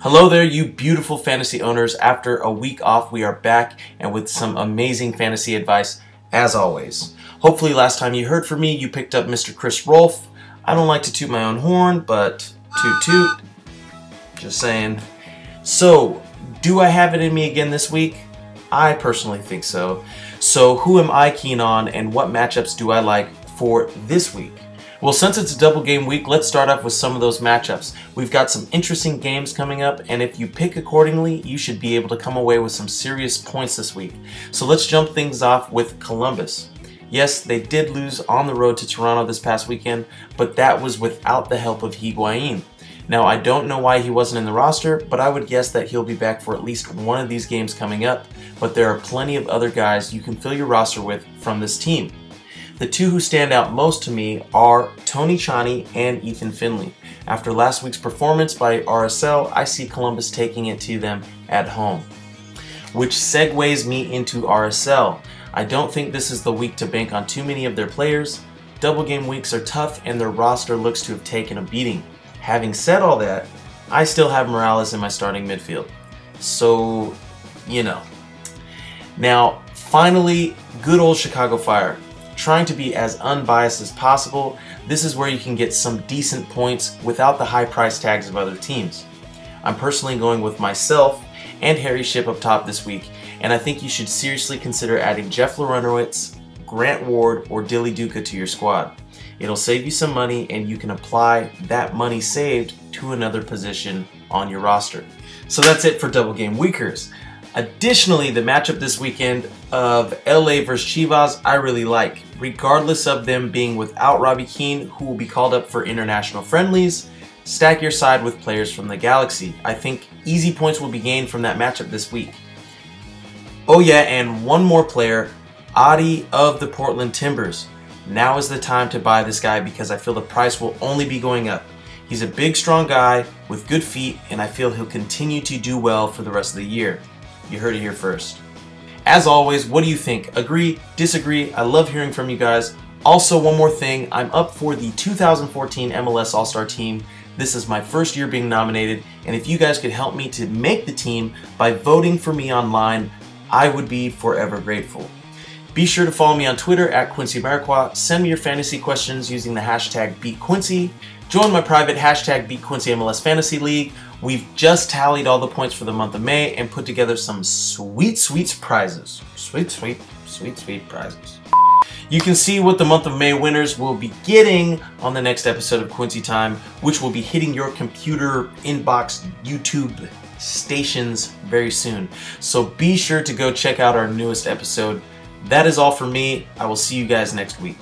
Hello there, you beautiful fantasy owners. After a week off, we are back and with some amazing fantasy advice as always. Hopefully last time you heard from me, you picked up Mr. Chris Rolfe. I don't like to toot my own horn, but toot toot. Just saying. So, do I have it in me again this week? I personally think so. So who am I keen on and what matchups do I like for this week? Well, since it's a double game week, let's start off with some of those matchups. We've got some interesting games coming up, and if you pick accordingly, you should be able to come away with some serious points this week. So let's jump things off with Columbus. Yes, they did lose on the road to Toronto this past weekend, but that was without the help of Higuain. Now, I don't know why he wasn't in the roster, but I would guess that he'll be back for at least one of these games coming up, but there are plenty of other guys you can fill your roster with from this team. The two who stand out most to me are Tony Tchani and Ethan Finley. After last week's performance by RSL, I see Columbus taking it to them at home. Which segues me into RSL. I don't think this is the week to bank on too many of their players. Double game weeks are tough and their roster looks to have taken a beating. Having said all that, I still have Morales in my starting midfield. So, you know. Now, finally, good old Chicago Fire. Trying to be as unbiased as possible, this is where you can get some decent points without the high price tags of other teams. I'm personally going with myself and Harry Shipp up top this week, and I think you should seriously consider adding Jeff Larentowicz, Grant Ward, or Dilly Duka to your squad. It'll save you some money and you can apply that money saved to another position on your roster. So that's it for double game weekers. Additionally, the matchup this weekend of LA versus Chivas I really like, regardless of them being without Robbie Keane, who will be called up for international friendlies. Stack your side with players from the Galaxy. I think easy points will be gained from that matchup this week. Oh yeah, and one more player, Adi of the Portland Timbers. Now is the time to buy this guy because I feel the price will only be going up. He's a big, strong guy with good feet, and I feel he'll continue to do well for the rest of the year. You heard it here first. As always, what do you think? Agree? Disagree? I love hearing from you guys. Also, one more thing, I'm up for the 2014 MLS All-Star team. This is my first year being nominated, and if you guys could help me to make the team by voting for me online, I would be forever grateful. Be sure to follow me on Twitter at Quincy Amarikwa. Send me your fantasy questions using the hashtag BeatQuincy. Join my private hashtag BeatQuincyMLS Fantasy League. We've just tallied all the points for the month of May and put together some sweet prizes. Sweet prizes. You can see what the month of May winners will be getting on the next episode of Quincy Time, which will be hitting your computer inbox YouTube stations very soon. So be sure to go check out our newest episode. That is all for me. I will see you guys next week.